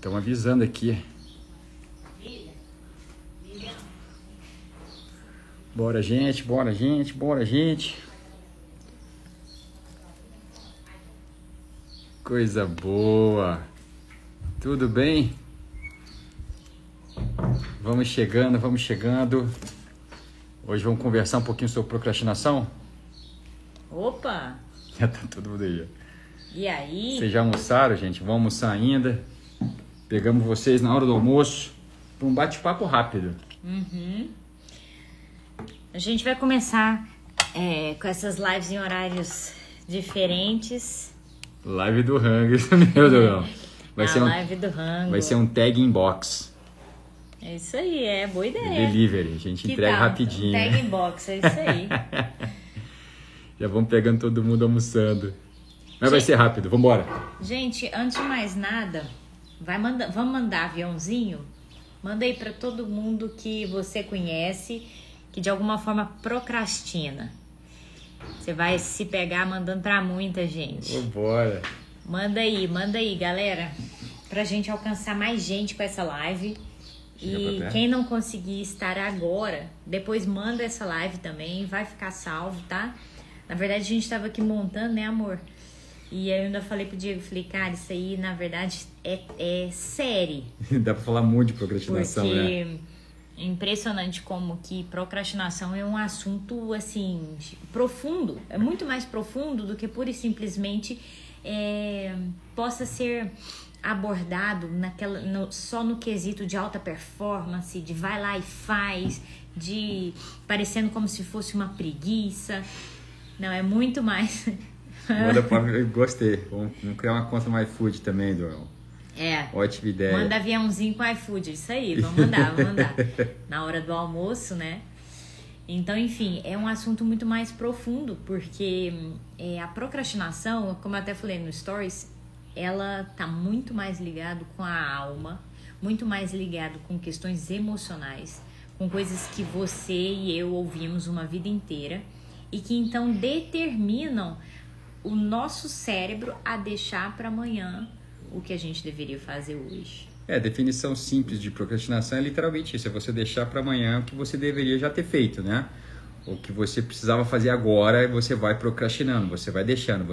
Estão avisando aqui. Bora, gente, bora, gente, bora, gente. Coisa boa. Tudo bem? Vamos chegando, vamos chegando. Hoje vamos conversar um pouquinho sobre procrastinação. Opa! Já tá todo mundo aí. E aí? Vocês já almoçaram, gente? Vão almoçar ainda. Pegamos vocês na hora do almoço para um bate-papo rápido. Uhum. A gente vai começar com essas lives em horários diferentes. Live do rango, isso mesmo. Live do rango. Vai ser um tag inbox. É isso aí, é boa ideia. Delivery, a gente entrega rapidinho. Tag inbox, é isso aí. Já vamos pegando todo mundo almoçando. Mas vai ser rápido, vambora. Gente, antes de mais nada, vamos mandar aviãozinho? Manda aí pra todo mundo que você conhece, que de alguma forma procrastina. Você vai se pegar mandando pra muita gente. Vambora. Manda aí, galera. Pra gente alcançar mais gente com essa live. E quem não conseguir estar agora, depois manda essa live também, vai ficar salvo, tá? Na verdade, a gente tava aqui montando, né, amor? E aí eu ainda falei pro Diego, falei, cara, isso aí, na verdade, é série. Dá pra falar muito de procrastinação, porque né? É impressionante como que procrastinação é um assunto, assim, profundo. É muito mais profundo do que pura e simplesmente possa ser abordado só no quesito de alta performance, de vai lá e faz, de parecendo como se fosse uma preguiça. Não, é muito mais. Gostei. Vamos criar uma conta no iFood também, Doel. Ótima ideia. Manda aviãozinho com iFood, isso aí, vamos mandar. Na hora do almoço, né? Então, enfim, é um assunto muito mais profundo, porque a procrastinação, como eu até falei no Stories, ela tá muito mais ligado com a alma, muito mais ligado com questões emocionais, com coisas que você e eu ouvimos uma vida inteira e que então determinam o nosso cérebro a deixar para amanhã o que a gente deveria fazer hoje. A definição simples de procrastinação é literalmente isso, é você deixar para amanhã o que você deveria já ter feito, né? O que você precisava fazer agora, você vai procrastinando, você vai deixando.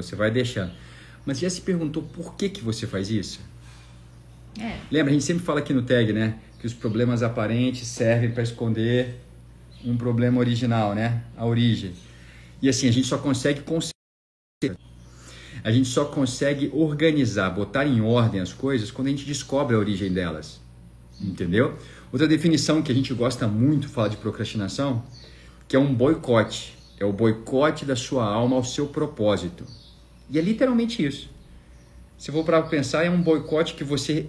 Mas já se perguntou por que você faz isso? Lembra, a gente sempre fala aqui no tag, né? Que os problemas aparentes servem para esconder um problema original, né? A origem. E assim, a gente só consegue organizar, botar em ordem as coisas quando a gente descobre a origem delas. Entendeu? Outra definição que a gente gosta muito de falar de procrastinação, que é um boicote. É o boicote da sua alma ao seu propósito. E é literalmente isso. Se eu for para pensar, é um boicote que você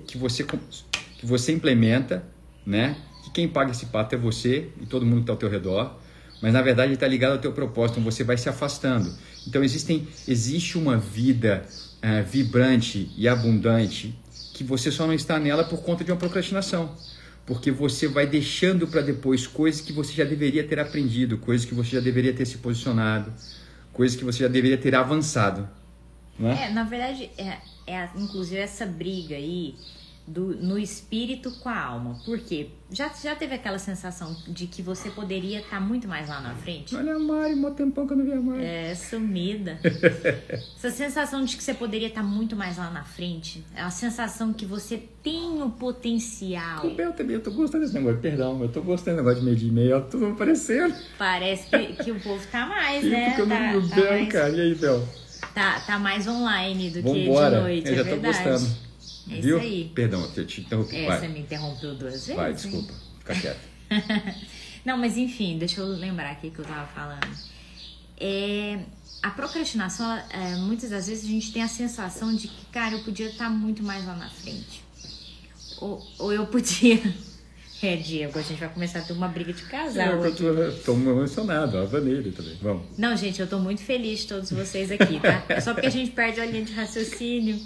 implementa, né? Que quem paga esse pato é você e todo mundo que está ao teu redor. Mas na verdade ele está ligado ao teu propósito, então você vai se afastando. Então existe uma vida vibrante e abundante que você só não está nela por conta de uma procrastinação. Porque você vai deixando para depois coisas que você já deveria ter aprendido, coisas que você já deveria ter se posicionado, coisas que você já deveria ter avançado. Não é? Na verdade, inclusive essa briga aí no espírito com a alma. Por quê? Já teve aquela sensação de que você poderia estar muito mais lá na frente? Olha a Mari, mó tempão que eu não vi a Mari. Sumida. Essa sensação de que você poderia estar muito mais lá na frente, é a sensação que você tem o potencial. Eu tô gostando desse negócio, perdão, eu tô gostando desse negócio de meio dia e meio, eu tô aparecendo. Parece que o povo tá mais, né? Porque eu não vi o Bel, cara. E aí, Bel? Tá mais online do que de noite, eu já tô gostando. É Viu? isso aí. Perdão, eu te interrompi. Você me interrompeu 2 vezes? Vai, desculpa. Fica quieto. Não, mas enfim, deixa eu lembrar aqui que eu tava falando. A procrastinação, muitas das vezes a gente tem a sensação de que, cara, eu podia estar muito mais lá na frente. Ou eu podia... Diego, a gente vai começar a ter uma briga de casal. Eu tô emocionado, a Vanille também. Vamos. Não, gente, eu tô muito feliz de todos vocês aqui, tá? É só porque a gente perde a linha de raciocínio.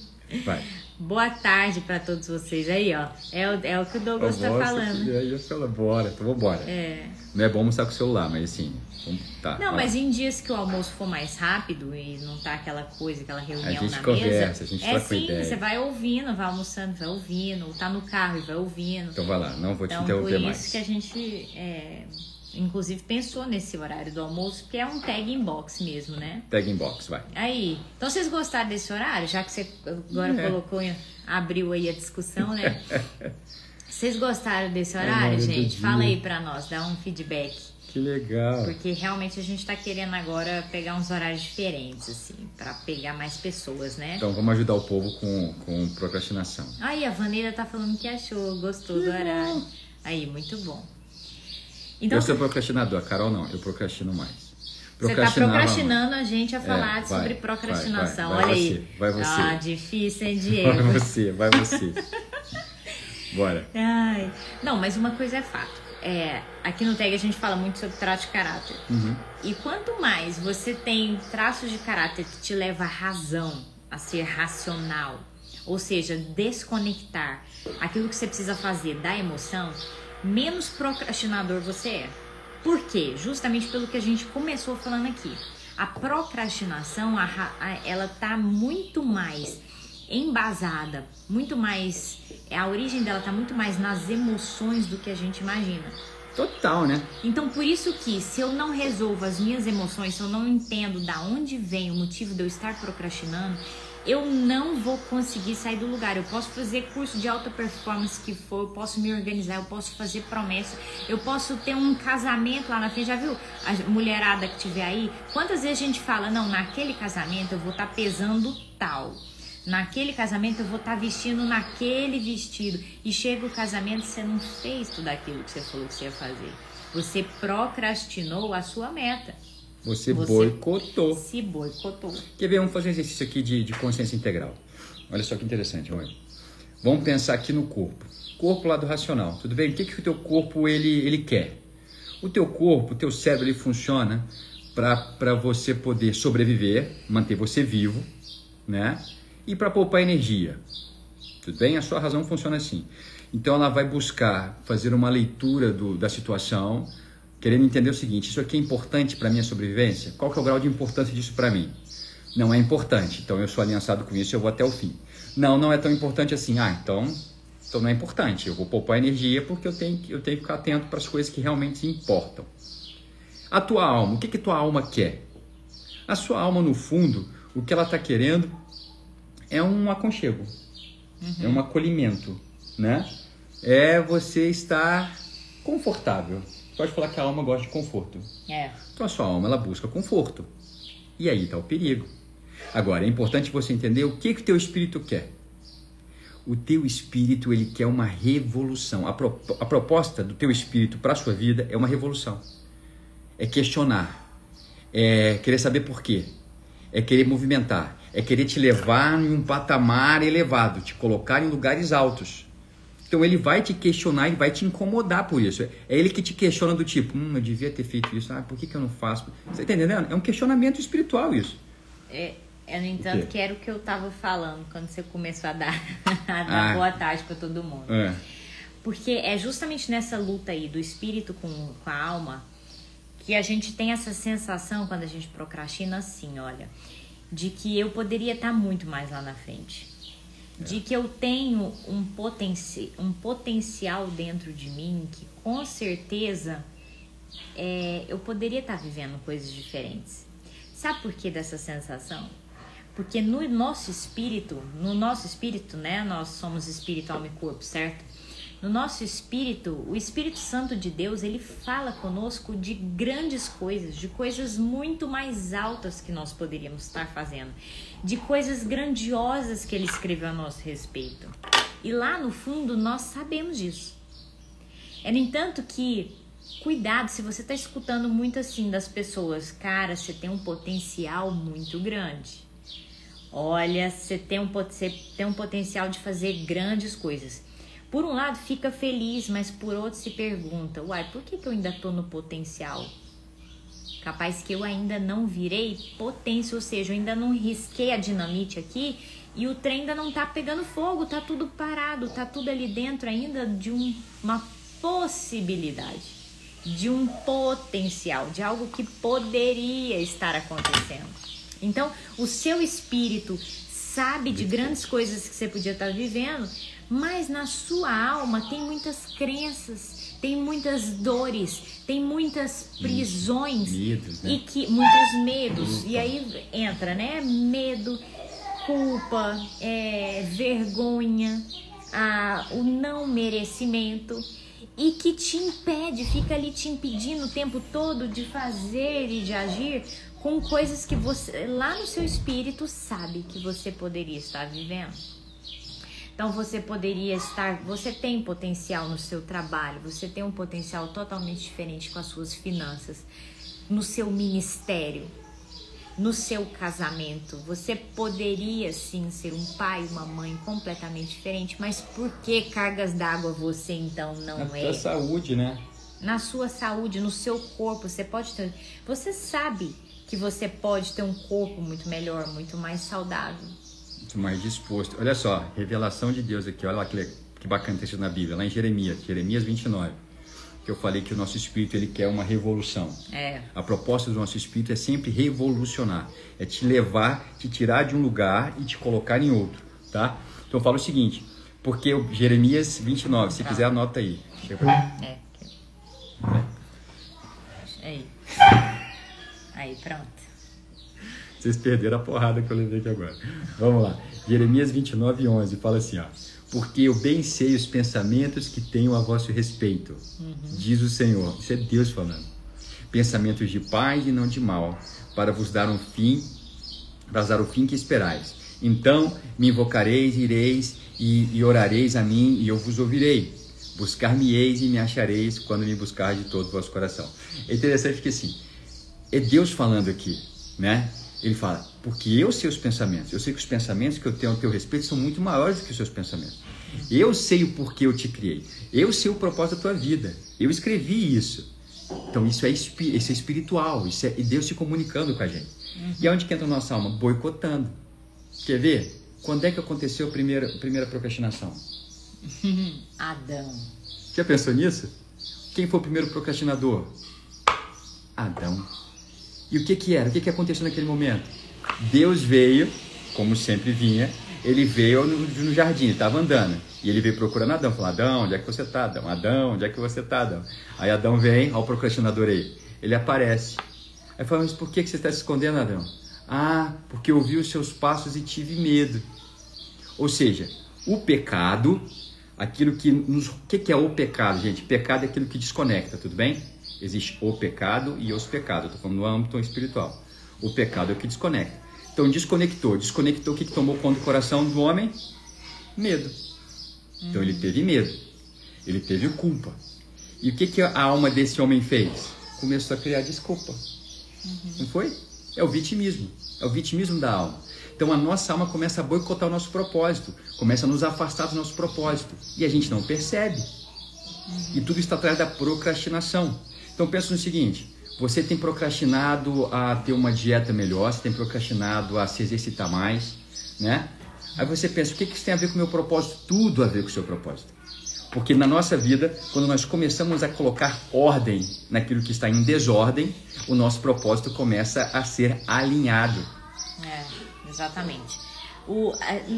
Vai. Boa tarde para todos vocês. Aí, ó. É o que o Douglas tá falando. Aí eu falo, bora, então vambora. Não é bom almoçar com o celular, mas assim, tá. Não, mas em dias que o almoço for mais rápido e não tá aquela coisa, aquela reunião na mesa. Conversa, a gente troca ideia. Você vai ouvindo, vai almoçando, vai ouvindo, ou tá no carro e vai ouvindo. Então vai lá, não vou te interromper mais. Por isso que a gente, inclusive, pensou nesse horário do almoço, porque é um tag inbox mesmo, né? Tag inbox, vai. Aí, então vocês gostaram desse horário? Já que você agora abriu aí a discussão, né? Vocês gostaram desse horário, gente? Fala aí pra nós, dá um feedback. Que legal. Porque realmente a gente tá querendo agora pegar uns horários diferentes, assim, pra pegar mais pessoas, né? Então vamos ajudar o povo com procrastinação. Aí, a Vaneira tá falando que achou, gostou do horário. Aí, muito bom. Então, eu sou procrastinador, a Carol não, eu procrastino mais. Você tá procrastinando a gente a falar sobre procrastinação. Vai olha aí. Vai você. Ah, difícil, hein, Diego? Vai você. Bora. Ai. Não, mas uma coisa é fato. Aqui no TAG a gente fala muito sobre traço de caráter. Uhum. E quanto mais você tem traços de caráter que te leva à razão, a ser racional, ou seja, desconectar aquilo que você precisa fazer da emoção, menos procrastinador você é. Por quê? Justamente pelo que a gente começou falando aqui. A procrastinação, ela tá muito mais embasada, muito mais... A origem dela tá muito mais nas emoções do que a gente imagina. Total, né? Então, por isso que se eu não resolvo as minhas emoções, se eu não entendo da onde vem o motivo de eu estar procrastinando, eu não vou conseguir sair do lugar. Eu posso fazer curso de alta performance que for, eu posso me organizar, eu posso fazer promessa, eu posso ter um casamento lá na frente. Já viu a mulherada que tiver aí? Quantas vezes a gente fala, não, naquele casamento eu vou estar pesando tal. Naquele casamento eu vou estar vestindo naquele vestido. E chega o casamento, você não fez tudo aquilo que você falou que você ia fazer. Você procrastinou a sua meta. Você boicotou. Se boicotou. Quer ver? Vamos fazer um exercício aqui de consciência integral. Olha só que interessante, olha. Vamos pensar aqui no corpo. Corpo lá do racional. Tudo bem? O que o teu corpo ele quer? O teu corpo, o teu cérebro, ele funciona para você poder sobreviver, manter você vivo, né? E para poupar energia. Tudo bem? A sua razão funciona assim. Então ela vai buscar fazer uma leitura da situação, querendo entender o seguinte: isso aqui é importante para a minha sobrevivência? Qual que é o grau de importância disso para mim? Não é importante, então eu sou aliançado com isso e eu vou até o fim. Não é tão importante assim. Então não é importante, eu vou poupar energia porque eu tenho que ficar atento para as coisas que realmente importam. A tua alma, o que tua alma quer? A sua alma, no fundo, o que ela está querendo é um aconchego, é um acolhimento, né? É você estar confortável. Pode falar que a alma gosta de conforto. Então a sua alma, ela busca conforto. E aí está o perigo. Agora, é importante você entender o que o teu espírito quer. O teu espírito, ele quer uma revolução. A proposta do teu espírito para a sua vida é uma revolução. É questionar. É querer saber por quê. É querer movimentar. É querer te levar em um patamar elevado, te colocar em lugares altos. Então ele vai te questionar e vai te incomodar por isso. É ele que te questiona do tipo, eu devia ter feito isso, por que eu não faço? Você está entendendo? É um questionamento espiritual isso. No entanto, que era o que eu estava falando quando você começou a dar boa tarde para todo mundo. Porque é justamente nessa luta aí do espírito com a alma que a gente tem essa sensação quando a gente procrastina assim, olha, de que eu poderia estar muito mais lá na frente. De que eu tenho um potencial dentro de mim que com certeza eu poderia estar vivendo coisas diferentes. Sabe por que dessa sensação? Porque no nosso espírito, né? Nós somos espírito, alma e corpo, certo? No nosso espírito, o Espírito Santo de Deus, ele fala conosco de grandes coisas, de coisas muito mais altas que nós poderíamos estar fazendo, de coisas grandiosas que ele escreveu a nosso respeito. E lá no fundo, nós sabemos disso. No entanto que, cuidado, se você está escutando muito assim das pessoas, cara, você tem um potencial muito grande. Olha, você tem um potencial de fazer grandes coisas. Por um lado fica feliz, mas por outro se pergunta, por que eu ainda estou no potencial? Capaz que eu ainda não virei potência, ou seja, eu ainda não risquei a dinamite aqui e o trem ainda não tá pegando fogo, tá tudo parado, tá tudo ali dentro ainda de uma possibilidade, de um potencial, de algo que poderia estar acontecendo. Então, o seu espírito sabe de grandes coisas que você podia estar vivendo, mas na sua alma tem muitas crenças, tem muitas dores, tem muitas prisões, medos, né? Muitos medos. E aí entra, né? Medo, culpa, vergonha, o não merecimento, e que te impede, fica ali te impedindo o tempo todo de fazer e de agir com coisas que você, lá no seu espírito, sabe que você poderia estar vivendo. Então você tem potencial no seu trabalho, você tem um potencial totalmente diferente com as suas finanças, no seu ministério, no seu casamento. Você poderia sim ser um pai, uma mãe completamente diferente, mas por que cargas d'água você então não é? Na sua saúde, né? Na sua saúde, no seu corpo, você sabe que você pode ter um corpo muito melhor, muito mais saudável. Muito mais disposto. Olha só, revelação de Deus aqui, olha lá que bacana ter sido na Bíblia, lá em Jeremias 29, que eu falei que o nosso espírito ele quer uma revolução. A proposta do nosso espírito é sempre revolucionar, é te levar, te tirar de um lugar e te colocar em outro, tá? Então eu falo o seguinte, porque Jeremias 29, se quiser anota aí. Aí, pronto. Vocês perderam a porrada que eu levei aqui agora. Vamos lá. Jeremias 29:11 fala assim, ó. Porque eu bem sei os pensamentos que tenho a vosso respeito, diz o Senhor. Isso é Deus falando. Pensamentos de paz e não de mal, para vos dar um fim, para dar o fim que esperais. Então me invocareis, ireis e orareis a mim e eu vos ouvirei. Buscar-me-eis e me achareis quando me buscar de todo o vosso coração. É interessante que assim, é Deus falando aqui, né? Ele fala, porque eu sei os pensamentos, eu sei que os pensamentos que eu tenho a teu respeito são muito maiores do que os seus pensamentos. Eu sei o porquê eu te criei, eu sei o propósito da tua vida, eu escrevi isso. Então isso é espiritual, isso é Deus se comunicando com a gente. E aonde que entra a nossa alma? Boicotando. Quer ver? Quando é que aconteceu a primeira procrastinação? Adão. Já pensou nisso? Quem foi o primeiro procrastinador? Adão. E o que era? O que aconteceu naquele momento? Deus veio, como sempre vinha, ele veio no jardim, estava andando. E ele veio procurando Adão, falou, Adão, onde é que você está, Adão? Adão, onde é que você está, Adão? Aí Adão vem, olha o procrastinador aí, ele aparece. Aí fala, mas por que você está se escondendo, Adão? Ah, porque eu ouvi os seus passos e tive medo. Ou seja, o pecado, aquilo que nos... O que é o pecado, gente? Pecado é aquilo que desconecta, tudo bem? Existe o pecado e os pecados. Eu estou falando no âmbito espiritual. O pecado é o que desconecta. Então, desconectou. O que tomou conta do coração do homem? Medo. Então, ele teve medo. Ele teve culpa. E o que a alma desse homem fez? Começou a criar desculpa. Não foi? É o vitimismo. É o vitimismo da alma. Então, a nossa alma começa a boicotar o nosso propósito. Começa a nos afastar do nosso propósito. E a gente não percebe. E tudo está atrás da procrastinação. Então pensa no seguinte, você tem procrastinado a ter uma dieta melhor, você tem procrastinado a se exercitar mais, né? Aí você pensa, o que isso tem a ver com o meu propósito? Tudo a ver com o seu propósito. Porque na nossa vida, quando nós começamos a colocar ordem naquilo que está em desordem, o nosso propósito começa a ser alinhado. Exatamente.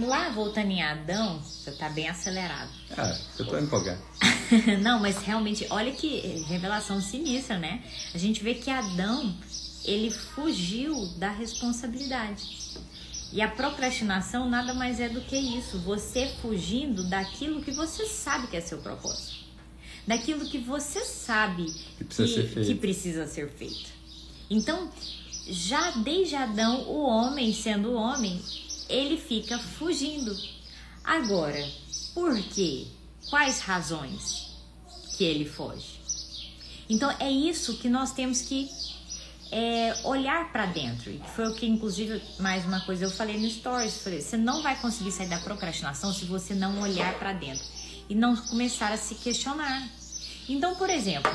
Lá voltando em Adão, você tá bem acelerado. Eu tô empolgado. Não, mas realmente, olha que revelação sinistra, né? A gente vê que Adão, ele fugiu da responsabilidade. E a procrastinação nada mais é do que isso. Você fugindo daquilo que você sabe que é seu propósito. Daquilo que você sabe que precisa ser feito. Então, já desde Adão, o homem, sendo homem, ele fica fugindo. Agora, por quê? Quais razões que ele foge? Então, é isso que nós temos que olhar para dentro. E foi o que, inclusive, mais uma coisa eu falei no Stories. Falei, você não vai conseguir sair da procrastinação se você não olhar para dentro e não começar a se questionar. Então, por exemplo,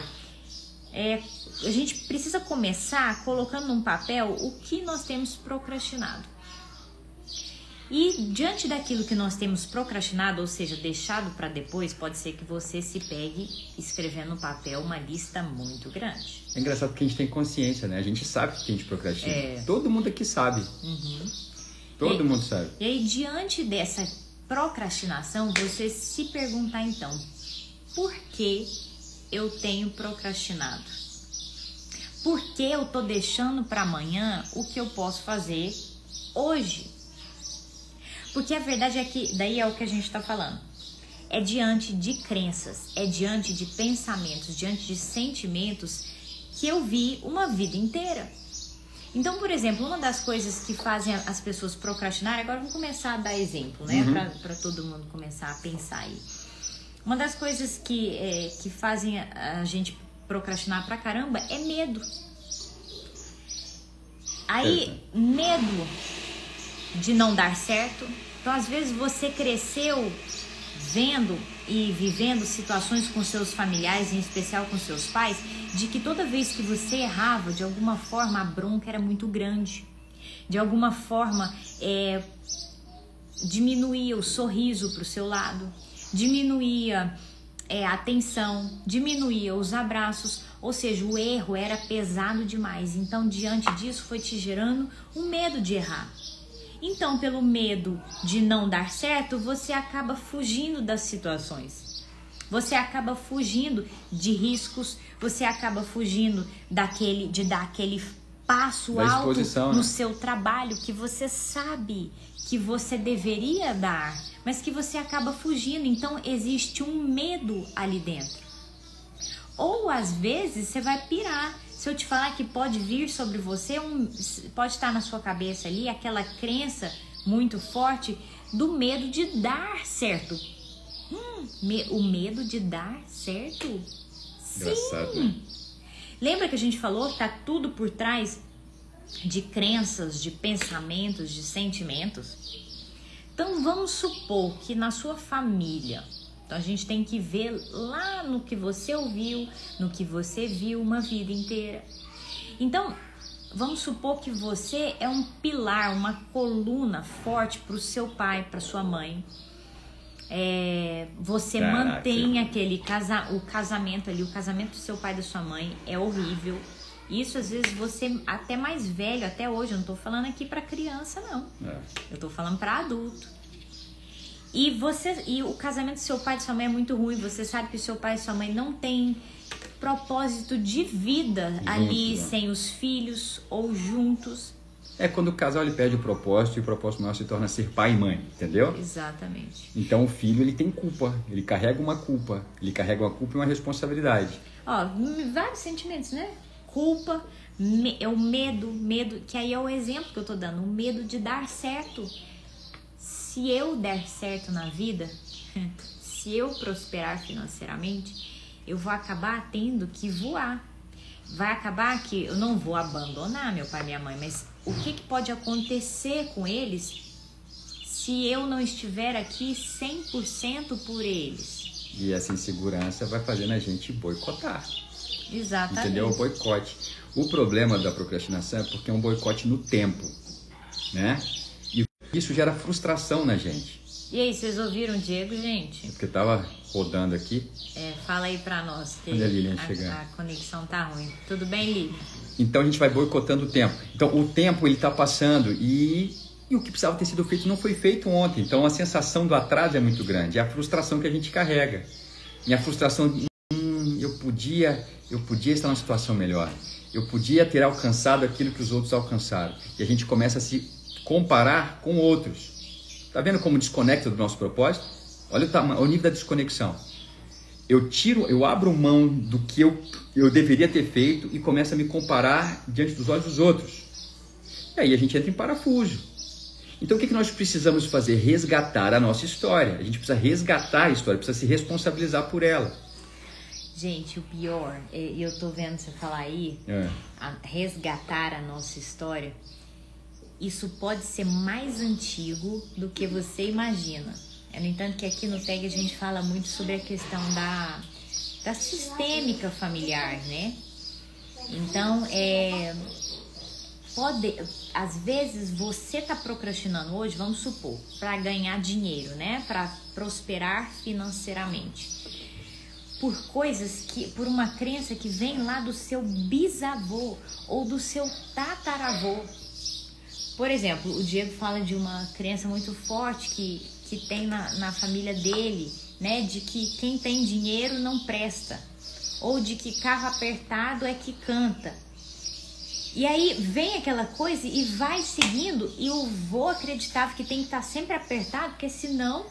a gente precisa começar colocando num papel o que nós temos procrastinado. E diante daquilo que nós temos procrastinado, ou seja, deixado para depois, pode ser que você se pegue escrevendo no papel uma lista muito grande. É engraçado porque a gente tem consciência, né? A gente sabe que a gente procrastina. Todo mundo aqui sabe. Todo mundo sabe. E aí, diante dessa procrastinação, você se perguntar então, por que eu tenho procrastinado? Por que eu tô deixando para amanhã o que eu posso fazer hoje? Porque a verdade é que, daí é o que a gente está falando, é diante de crenças, é diante de pensamentos, diante de sentimentos que eu vi uma vida inteira. Então, por exemplo, uma das coisas que fazem as pessoas procrastinarem, agora vamos começar a dar exemplo, né, para todo mundo começar a pensar aí. Uma das coisas que fazem a gente procrastinar pra caramba é medo. Aí, medo de não dar certo. Então, às vezes, você cresceu vendo e vivendo situações com seus familiares, em especial com seus pais, de que toda vez que você errava, de alguma forma, a bronca era muito grande. De alguma forma, diminuía o sorriso pro seu lado, diminuía a atenção, diminuía os abraços, ou seja, o erro era pesado demais. Então, diante disso, foi te gerando um medo de errar. Então, pelo medo de não dar certo, você acaba fugindo das situações. Você acaba fugindo de riscos, você acaba fugindo de dar aquele passo alto no seu trabalho que você sabe que você deveria dar, mas que você acaba fugindo. Então, existe um medo ali dentro. Ou, às vezes, você vai pirar. Se eu te falar que pode vir sobre você, pode estar na sua cabeça ali aquela crença muito forte do medo de dar certo. O medo de dar certo? Engraçado, sim. Né? Lembra que a gente falou que tá tudo por trás de crenças, de pensamentos, de sentimentos? Então vamos supor que na sua família, então a gente tem que ver lá no que você ouviu, no que você viu uma vida inteira. Então, vamos supor que você é um pilar, uma coluna forte para o seu pai, para sua mãe. Você mantém o casamento ali, o casamento do seu pai e da sua mãe é horrível. Isso às vezes você até mais velho, até hoje, eu não tô falando aqui para criança não. Eu tô falando para adulto. E o casamento do seu pai e da sua mãe é muito ruim. Você sabe que o seu pai e sua mãe não tem propósito de vida ali, sem os filhos ou juntos. Quando o casal ele perde o propósito e o propósito maior se torna ser pai e mãe, entendeu? Exatamente. Então o filho ele tem culpa, ele carrega uma culpa e uma responsabilidade. Vários sentimentos, né? Culpa, o medo, que aí é o exemplo que eu tô dando, o medo de dar certo. Se eu der certo na vida, se eu prosperar financeiramente, eu vou acabar tendo que voar. Vai acabar que eu não vou abandonar meu pai e minha mãe, mas o que pode acontecer com eles se eu não estiver aqui 100% por eles? E essa insegurança vai fazendo a gente boicotar. Exatamente. Entendeu? O boicote. O problema da procrastinação é porque é um boicote no tempo, né? E isso gera frustração na gente. E aí, vocês ouviram o Diego, gente? Porque tava rodando aqui. Fala aí pra nós, que a conexão tá ruim. Tudo bem, Lívia? Então a gente vai boicotando o tempo. Então o tempo ele tá passando e o que precisava ter sido feito não foi feito ontem. Então a sensação do atraso é muito grande. É a frustração que a gente carrega. E a frustração de eu podia estar numa situação melhor. Eu podia ter alcançado aquilo que os outros alcançaram. E a gente começa a se comparar com outros. Tá vendo como desconecta do nosso propósito? Olha o nível da desconexão. Eu abro mão do que eu deveria ter feito e começo a me comparar diante dos olhos dos outros. E aí a gente entra em parafuso. Então o que nós precisamos fazer? Resgatar a nossa história. A gente precisa resgatar a história, precisa se responsabilizar por ela. Gente, o pior, e eu tô vendo você falar aí, resgatar a nossa história, isso pode ser mais antigo do que você imagina. No entanto que aqui no TEG a gente fala muito sobre a questão da sistêmica familiar, né? Então, às vezes você tá procrastinando hoje, vamos supor, para ganhar dinheiro, né? Para prosperar financeiramente. Por uma crença que vem lá do seu bisavô ou do seu tataravô. Por exemplo, o Diego fala de uma crença muito forte que tem na família dele, né? De que quem tem dinheiro não presta. Ou de que carro apertado é que canta. E aí vem aquela coisa e vai seguindo, e o vô acreditava que tem que estar sempre apertado, porque senão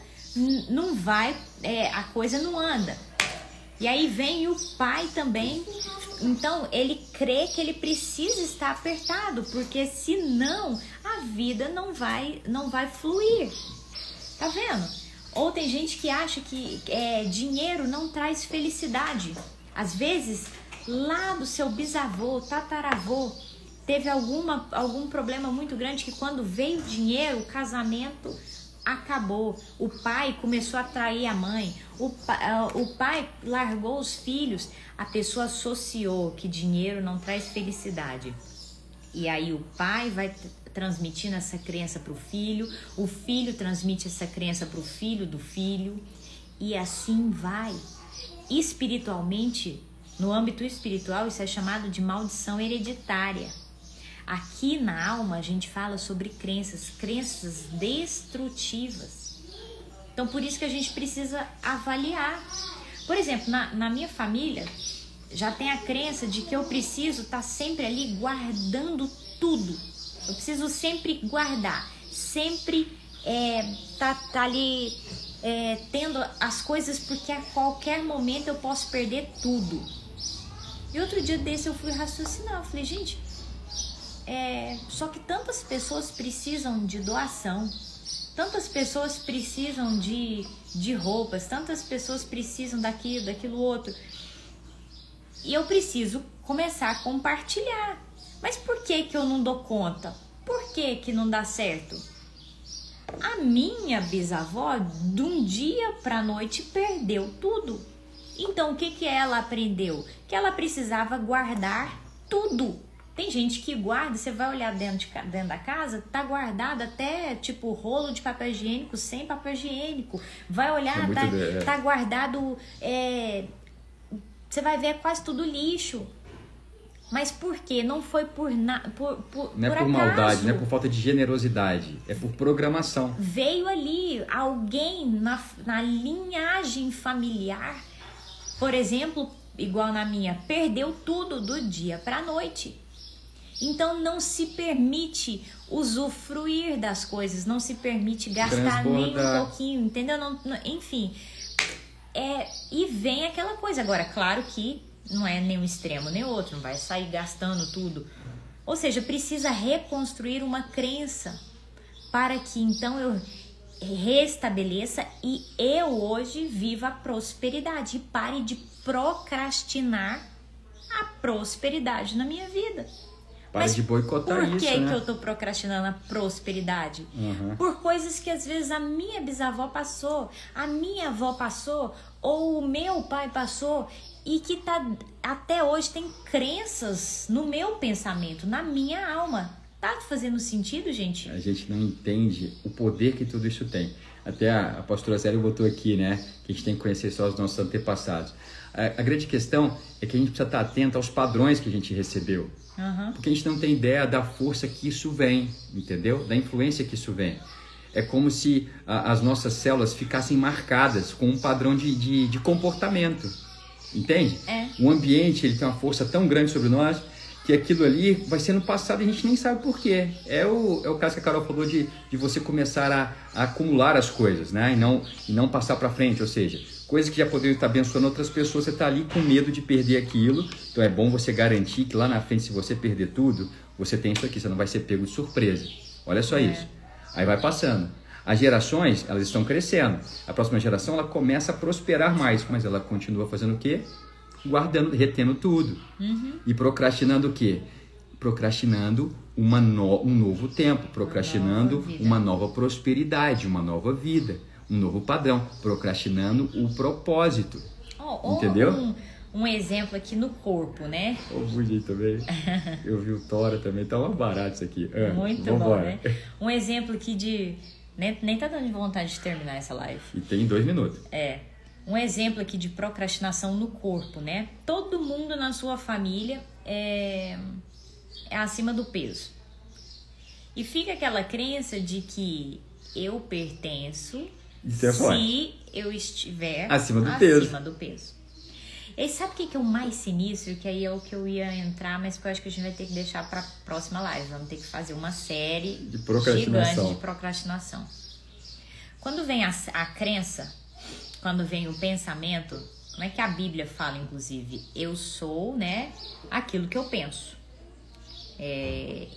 não vai, a coisa não anda. E aí vem o pai também, então ele crê que ele precisa estar apertado, porque senão a vida não vai fluir. Tá vendo? Ou tem gente que acha que dinheiro não traz felicidade. Às vezes, lá do seu bisavô, tataravô, teve algum problema muito grande que quando veio dinheiro, o casamento acabou. O pai começou a trair a mãe. O pai largou os filhos. A pessoa associou que dinheiro não traz felicidade. E aí o pai vai transmitindo essa crença para o filho transmite essa crença para o filho do filho, e assim vai. Espiritualmente, no âmbito espiritual, isso é chamado de maldição hereditária. Aqui na alma a gente fala sobre crenças destrutivas. Então por isso que a gente precisa avaliar. Por exemplo, na minha família já tem a crença de que eu preciso estar sempre ali guardando tudo. Eu preciso sempre guardar, sempre tá ali tendo as coisas, porque a qualquer momento eu posso perder tudo. E outro dia desse eu fui raciocinar, eu falei, gente, só que tantas pessoas precisam de doação, tantas pessoas precisam de roupas, tantas pessoas precisam daquilo outro, e eu preciso começar a compartilhar. Mas por que eu não dou conta? Por que não dá certo? A minha bisavó, de um dia para a noite, perdeu tudo. Então o que ela aprendeu? Que ela precisava guardar tudo. Tem gente que guarda, você vai olhar dentro da casa, tá guardado até tipo rolo de papel higiênico sem papel higiênico. Vai olhar, tá guardado, você vai ver quase tudo lixo. Mas por quê? Não foi por não é por maldade, não é por falta de generosidade, é por programação. Veio ali alguém na linhagem familiar, por exemplo, igual na minha, perdeu tudo do dia para a noite. Então não se permite usufruir das coisas, não se permite gastar nem um pouquinho, entendeu? Enfim, e vem aquela coisa. Agora, claro que não é nem um extremo nem outro, não vai sair gastando tudo. Ou seja, precisa reconstruir uma crença para que então eu restabeleça e eu hoje viva a prosperidade e pare de procrastinar a prosperidade na minha vida. Para de boicotar isso, por que que eu tô procrastinando a prosperidade? Por coisas que às vezes a minha bisavó passou, a minha avó passou, ou o meu pai passou, e que até hoje tem crenças no meu pensamento, na minha alma. Tá fazendo sentido, gente? A gente não entende o poder que tudo isso tem. Até a pastora Zélia botou aqui, né? Que a gente tem que conhecer só os nossos antepassados. A grande questão é que a gente precisa estar atento aos padrões que a gente recebeu. Porque a gente não tem ideia da força que isso vem, entendeu? Da influência que isso vem. É como se as nossas células ficassem marcadas com um padrão de comportamento. Entende? O ambiente ele tem uma força tão grande sobre nós que aquilo ali vai sendo passado e a gente nem sabe por quê. É o caso que a Carol falou de você começar a acumular as coisas, né? E não passar para frente, ou seja, coisas que já poderiam estar abençoando outras pessoas, você está ali com medo de perder aquilo. Então é bom você garantir que lá na frente, se você perder tudo, você tem isso aqui, você não vai ser pego de surpresa. Olha só isso. Aí vai passando. As gerações, elas estão crescendo. A próxima geração, ela começa a prosperar mais, mas ela continua fazendo o quê? Guardando, retendo tudo. E procrastinando o quê? Procrastinando um novo tempo, procrastinando uma nova prosperidade, uma nova vida, um novo padrão, procrastinando o propósito. Entendeu? um exemplo aqui no corpo, né? O Budi também. Eu vi o Tora também. Tá uma barato isso aqui. Muito bom, né? Um exemplo aqui de... Nem tá dando vontade de terminar essa live. E tem 2 minutos. Um exemplo aqui de procrastinação no corpo, né? Todo mundo na sua família é acima do peso. E fica aquela crença de que eu pertenço se eu estiver acima do peso. E sabe o que é o mais sinistro? Que aí é o que eu ia entrar, mas que eu acho que a gente vai ter que deixar para a próxima live. Vamos ter que fazer uma série gigante de procrastinação. Quando vem a crença, quando vem o pensamento, como é que a Bíblia fala, inclusive? Eu sou, né, aquilo que eu penso.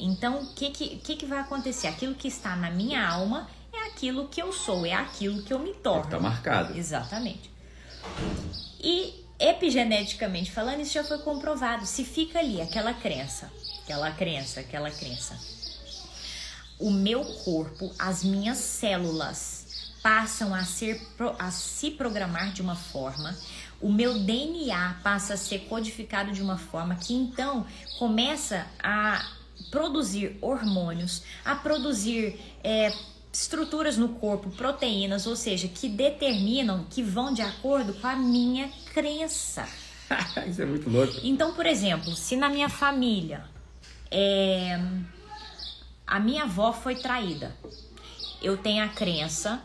Então, o que vai acontecer? Aquilo que está na minha alma é aquilo que eu sou, é aquilo que eu me torno. Está marcado. Exatamente. E epigeneticamente falando, isso já foi comprovado. Se fica ali aquela crença, o meu corpo, as minhas células passam a se programar de uma forma, o meu DNA passa a ser codificado de uma forma que então começa a produzir hormônios, a produzir estruturas no corpo, proteínas, ou seja, que determinam, que vão de acordo com a minha crença. Isso é muito louco. Então, por exemplo, se na minha família a minha avó foi traída, eu tenho a crença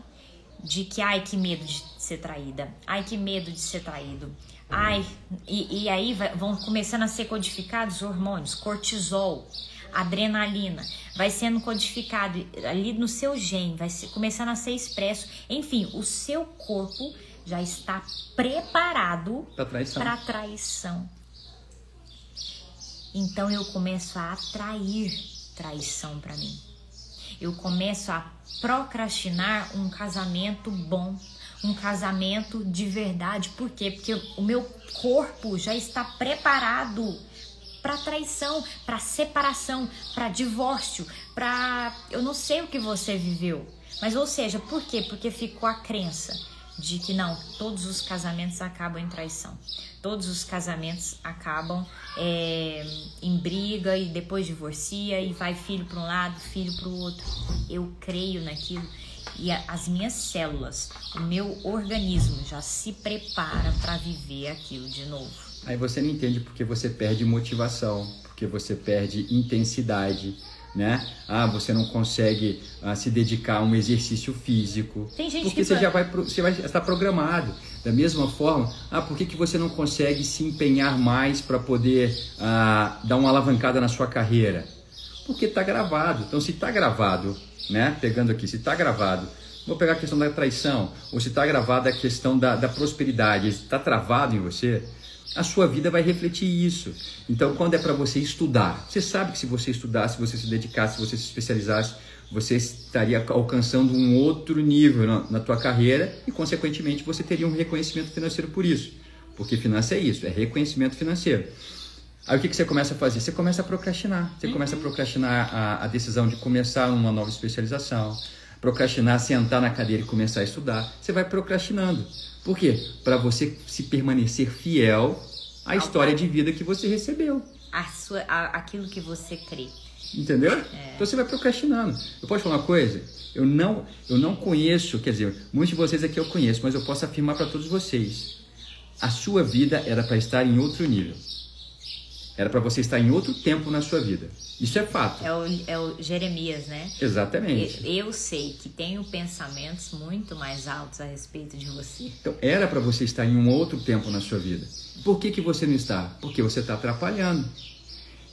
de que, ai, que medo de ser traída, ai, que medo de ser traído, ai, e aí vão começando a ser codificados hormônios, cortisol, adrenalina, vai sendo codificado ali no seu gene, começando a ser expresso. Enfim, o seu corpo já está preparado para traição. Então eu começo a atrair traição para mim. Eu começo a procrastinar um casamento bom, um casamento de verdade. Por quê? Porque o meu corpo já está preparado para traição, para separação, para divórcio, para... Eu não sei o que você viveu, mas ou seja, por quê? Porque ficou a crença de que não, todos os casamentos acabam em traição. Todos os casamentos acabam em briga e depois divorcia e vai filho para um lado, filho para o outro. Eu creio naquilo e as minhas células, o meu organismo já se prepara para viver aquilo de novo. Aí você não entende porque você perde motivação, porque você perde intensidade, né? Você não consegue se dedicar a um exercício físico. Tem gente porque você vai estar programado. Da mesma forma, por que você não consegue se empenhar mais para poder dar uma alavancada na sua carreira? Porque está gravado. Então, se está gravado, né? Pegando aqui, se está gravado, vou pegar a questão da traição, ou se está gravada a questão da prosperidade, está travado em você, a sua vida vai refletir isso. Então, quando é para você estudar, você sabe que se você estudasse, se você se dedicasse, se você se especializasse, você estaria alcançando um outro nível na tua carreira e, consequentemente, você teria um reconhecimento financeiro por isso. Porque finança é isso, é reconhecimento financeiro. Aí o que você começa a fazer? Você começa a procrastinar. Você começa a procrastinar a decisão de começar uma nova especialização, procrastinar, sentar na cadeira e começar a estudar. Você vai procrastinando. Por quê? Para você se permanecer fiel à história de vida que você recebeu. Aquilo que você crê. Entendeu? Então você vai procrastinando. Eu posso falar uma coisa? Eu não conheço, quer dizer, muitos de vocês aqui eu conheço, mas eu posso afirmar para todos vocês. A sua vida era para estar em outro nível. Era para você estar em outro tempo na sua vida. Isso é fato. É o Jeremias, né? Exatamente. Eu sei que tenho pensamentos muito mais altos a respeito de você. Então, era para você estar em um outro tempo na sua vida. Por que você não está? Porque você está atrapalhando.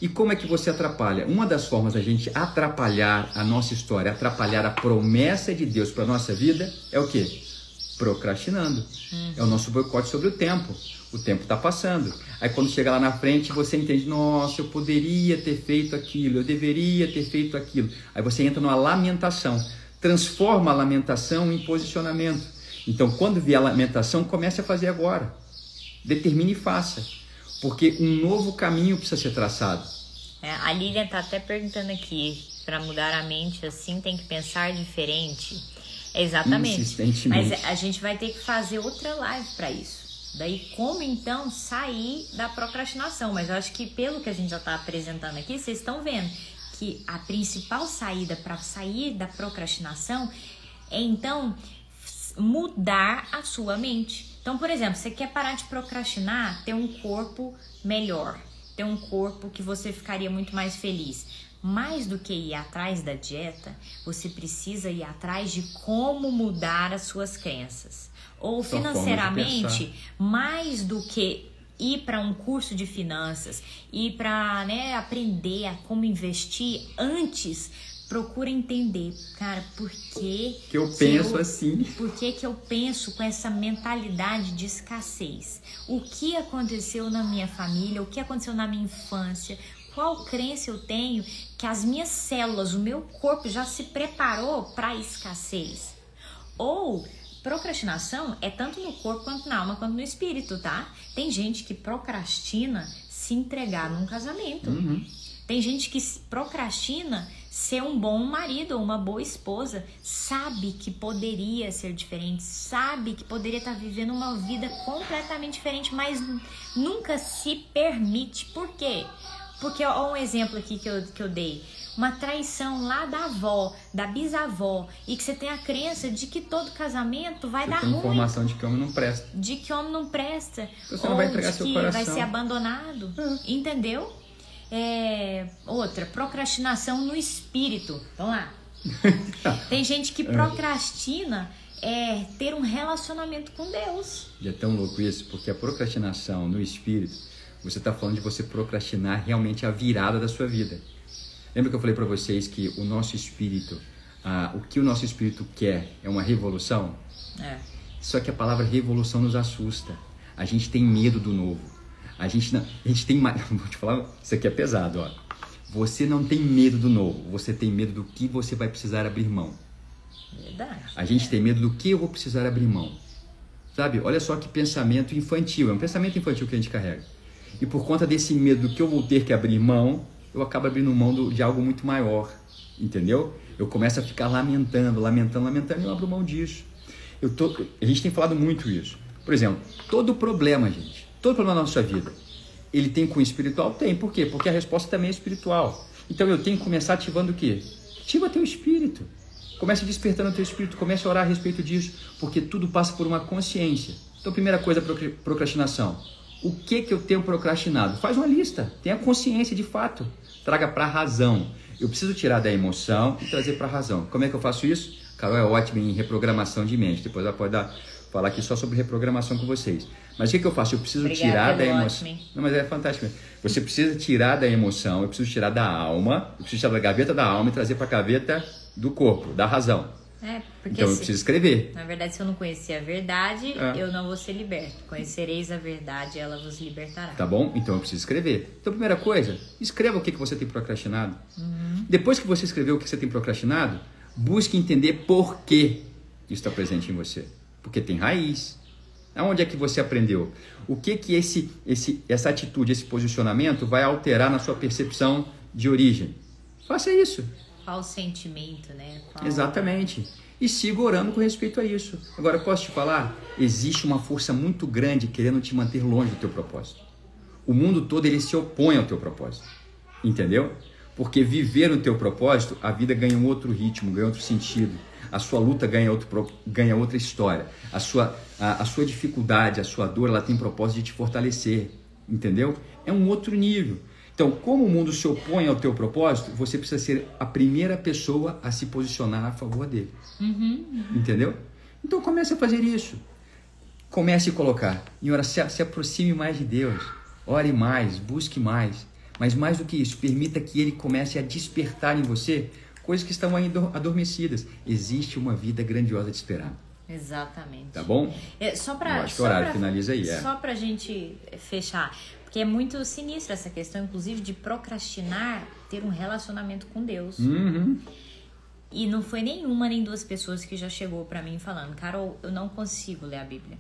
E como é que você atrapalha? Uma das formas da gente atrapalhar a nossa história, atrapalhar a promessa de Deus para a nossa vida, é o quê? Procrastinando. É o nosso boicote sobre o tempo. O tempo está passando. Aí quando chega lá na frente, você entende, nossa, eu poderia ter feito aquilo, eu deveria ter feito aquilo. Aí você entra numa lamentação. Transforma a lamentação em posicionamento. Então, quando vier a lamentação, comece a fazer agora. Determine e faça. Porque um novo caminho precisa ser traçado. A Lilian está até perguntando aqui, para mudar a mente assim, tem que pensar diferente. Exatamente. Insistentemente. Mas a gente vai ter que fazer outra live para isso. Daí, como então sair da procrastinação? Mas eu acho que pelo que a gente já está apresentando aqui, vocês estão vendo que a principal saída para sair da procrastinação é então mudar a sua mente. Então, por exemplo, você quer parar de procrastinar, ter um corpo melhor, ter um corpo que você ficaria muito mais feliz. Mais do que ir atrás da dieta, você precisa ir atrás de como mudar as suas crenças. Ou financeiramente, mais do que ir para um curso de finanças, ir para, né, aprender a como investir, antes procura entender, cara, por que eu penso assim? Por que eu penso com essa mentalidade de escassez? O que aconteceu na minha família? O que aconteceu na minha infância? Qual crença eu tenho que as minhas células, o meu corpo já se preparou para a escassez? Ou procrastinação é tanto no corpo quanto na alma, quanto no espírito, tá? Tem gente que procrastina se entregar num casamento. Tem gente que procrastina ser um bom marido ou uma boa esposa. Sabe que poderia ser diferente, sabe que poderia estar vivendo uma vida completamente diferente, mas nunca se permite. Por quê? Porque, ó, um exemplo aqui que eu dei. Uma traição lá da avó, da bisavó, e que você tem a crença de que todo casamento vai dar ruim. Informação de que homem não presta. De que homem não presta. Você não vai entregar seu coração. Vai ser abandonado. Entendeu? Outra, procrastinação no espírito. Vamos lá. Tem gente que procrastina ter um relacionamento com Deus. E é tão louco isso, porque a procrastinação no espírito, você está falando de você procrastinar realmente a virada da sua vida. Lembra que eu falei para vocês que o nosso espírito, o que o nosso espírito quer é uma revolução? Só que a palavra revolução nos assusta. A gente tem medo do novo. A gente tem mais. Vou te falar, isso aqui é pesado, ó. Você não tem medo do novo, você tem medo do que você vai precisar abrir mão. Verdade. A gente tem medo do que eu vou precisar abrir mão. Sabe? Olha só que pensamento infantil. É um pensamento infantil que a gente carrega. E por conta desse medo do que eu vou ter que abrir mão, eu acabo abrindo mão de algo muito maior, entendeu? Eu começo a ficar lamentando, e eu abro mão disso. A gente tem falado muito isso. Por exemplo, todo problema na nossa vida, ele tem cunho espiritual? Tem. Por quê? Porque a resposta também é espiritual. Então eu tenho que começar ativando o quê? Ativa teu espírito. Comece despertando o teu espírito, comece a orar a respeito disso, porque tudo passa por uma consciência. Então, primeira coisa, procrastinação. O que eu tenho procrastinado? Faz uma lista, tenha consciência de fato, traga para a razão. Eu preciso tirar da emoção e trazer para a razão. Como é que eu faço isso? Carol é ótima em reprogramação de mente, depois ela pode falar aqui só sobre reprogramação com vocês. Mas o que eu faço? Eu preciso tirar da emoção. Não, mas é fantástico. Você precisa tirar da emoção, eu preciso tirar da alma, eu preciso tirar da gaveta da alma e trazer para a gaveta do corpo, da razão. Então eu preciso escrever. Na verdade, se eu não conhecer a verdade, eu não vou ser liberto. Conhecereis a verdade, ela vos libertará. Tá bom? Então eu preciso escrever. Então, primeira coisa, escreva o que você tem procrastinado. Depois que você escreveu o que você tem procrastinado, busque entender por que isso está presente em você. Porque tem raiz. Aonde é que você aprendeu? O que essa atitude, esse posicionamento vai alterar na sua percepção de origem? Faça isso. Qual sentimento, né? Exatamente. E siga orando com respeito a isso. Agora, posso te falar? Existe uma força muito grande querendo te manter longe do teu propósito. O mundo todo, ele se opõe ao teu propósito. Entendeu? Porque viver no teu propósito, a vida ganha um outro ritmo, ganha outro sentido. A sua luta ganha outra história. A sua dificuldade, a sua dor, ela tem propósito de te fortalecer. Entendeu? É um outro nível. Então, como o mundo se opõe ao teu propósito, você precisa ser a primeira pessoa a se posicionar a favor dele. Entendeu? Então, comece a fazer isso. Comece a colocar. Em oração, se aproxime mais de Deus. Ore mais, busque mais. Mas mais do que isso, permita que Ele comece a despertar em você coisas que estão ainda adormecidas. Existe uma vida grandiosa de esperar. Exatamente. Tá bom? Só para acho que o horário finaliza aí. Só para a gente fechar. Porque é muito sinistra essa questão, inclusive, de procrastinar ter um relacionamento com Deus. E não foi nenhuma nem duas pessoas que já chegou para mim falando: Carol, eu não consigo ler a Bíblia.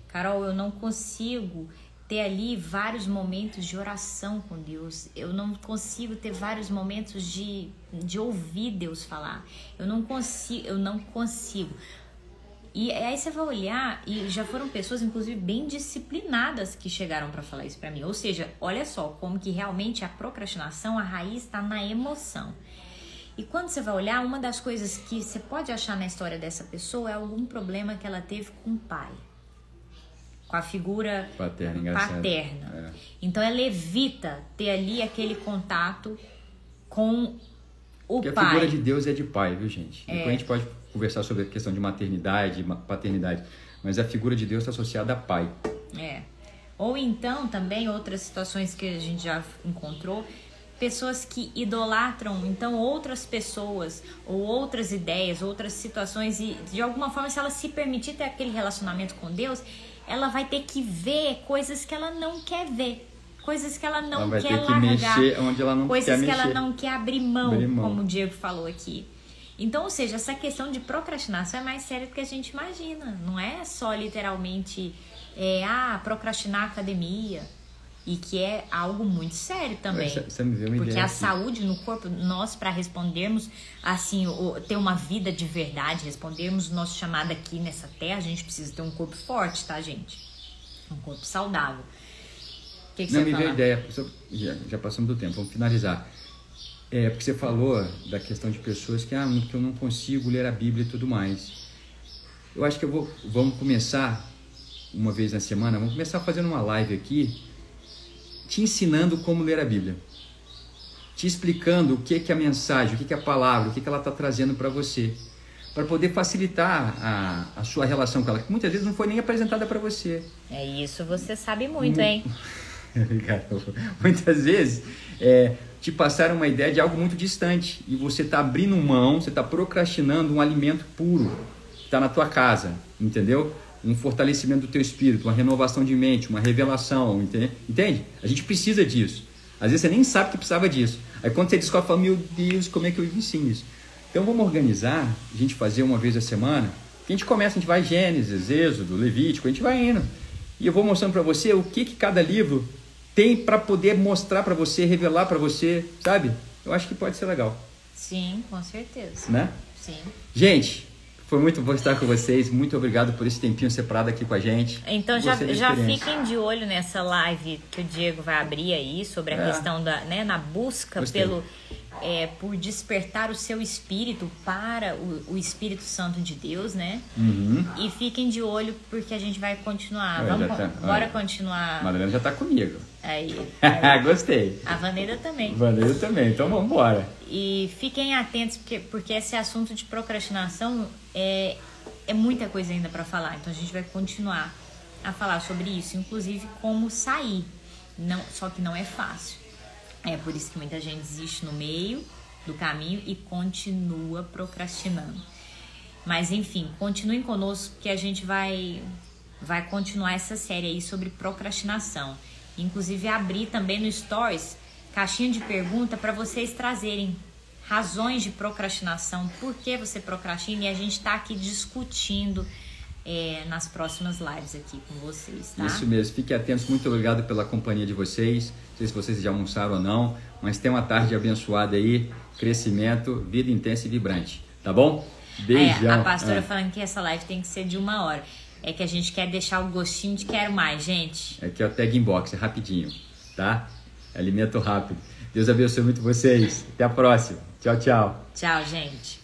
Carol, eu não consigo ter ali vários momentos de oração com Deus. Eu não consigo ter vários momentos de ouvir Deus falar. Eu não consigo. E aí você vai olhar, e já foram pessoas, inclusive, bem disciplinadas que chegaram para falar isso para mim. Ou seja, olha só como que realmente a procrastinação, a raiz está na emoção. E quando você vai olhar, uma das coisas que você pode achar na história dessa pessoa é algum problema que ela teve com o pai. Com a figura paterna. É. Então ela evita ter ali aquele contato com o Porque pai. A figura de Deus é de pai, viu, gente? Depois a gente pode conversar sobre a questão de maternidade, paternidade, mas a figura de Deus está associada a pai. Ou então também outras situações que a gente já encontrou, pessoas que idolatram então outras pessoas ou outras ideias, outras situações, e de alguma forma, se ela se permitir ter aquele relacionamento com Deus, ela vai ter que ver coisas que ela não quer ver, coisas que ela não quer largar, ela vai ter que mexer onde ela não coisas quer que mexer. ela não quer abrir mão, como o Diego falou aqui. Então, ou seja, essa questão de procrastinação é mais séria do que a gente imagina. Não é só literalmente procrastinar a academia. E que é algo muito sério também. Você me deu uma porque ideia a aqui. saúde no corpo, nós para respondermos, assim, ter uma vida de verdade, respondermos o nosso chamado aqui nessa terra, a gente precisa ter um corpo forte, tá, gente? Um corpo saudável. O que você me veio a ideia, já passamos do tempo, vamos finalizar. Porque você falou da questão de pessoas que eu não consigo ler a Bíblia e tudo mais. Eu acho que vamos começar, uma vez na semana, vamos começar fazendo uma live aqui, te ensinando como ler a Bíblia. Te explicando o que é a mensagem, o que é a palavra, o que ela está trazendo para você. Para poder facilitar a sua relação com ela, que muitas vezes não foi nem apresentada para você. É isso, você sabe muito, hein? Muitas vezes te passaram uma ideia de algo muito distante e você está abrindo mão, você está procrastinando um alimento puro que está na tua casa, entendeu? Um fortalecimento do teu espírito, uma renovação de mente, uma revelação, entende? A gente precisa disso. Às vezes você nem sabe que precisava disso. Aí quando você descobre, fala, meu Deus, como é que eu ensino isso? Então vamos organizar, a gente fazer uma vez a semana, a gente começa, a gente vai Gênesis, Êxodo, Levítico, a gente vai indo. E eu vou mostrando para você o que cada livro tem para poder mostrar para você, revelar para você, sabe? Eu acho que pode ser legal. Sim, com certeza. Né? Sim. Gente, foi muito bom estar com vocês. Muito obrigado por esse tempinho separado aqui com a gente. Então já fiquem de olho nessa live que o Diego vai abrir aí sobre a questão na busca por despertar o seu espírito para o Espírito Santo de Deus, né? Uhum. E fiquem de olho porque a gente vai continuar. Bora continuar. A Madalena já tá comigo. Aí. Gostei. A Vaneira também. Vaneira também, então vamos embora. E fiquem atentos porque esse assunto de procrastinação é muita coisa ainda para falar. Então a gente vai continuar a falar sobre isso, inclusive como sair. Só que não é fácil. É por isso que muita gente desiste no meio do caminho e continua procrastinando. Mas enfim, continuem conosco que a gente vai continuar essa série aí sobre procrastinação. Inclusive abrir também no Stories caixinha de pergunta para vocês trazerem razões de procrastinação, por que você procrastina, e a gente está aqui discutindo nas próximas lives aqui com vocês, tá? Isso mesmo, fiquem atentos, muito obrigado pela companhia de vocês, não sei se vocês já almoçaram ou não, mas tenham uma tarde abençoada aí, crescimento, vida intensa e vibrante, tá bom? Beijão. A pastora falando que essa live tem que ser de 1 hora, é que a gente quer deixar o gostinho de quero mais, gente. Aqui é o Tag Inbox, é rapidinho, tá? Alimento rápido. Deus abençoe muito vocês, até a próxima, tchau, tchau. Tchau, gente.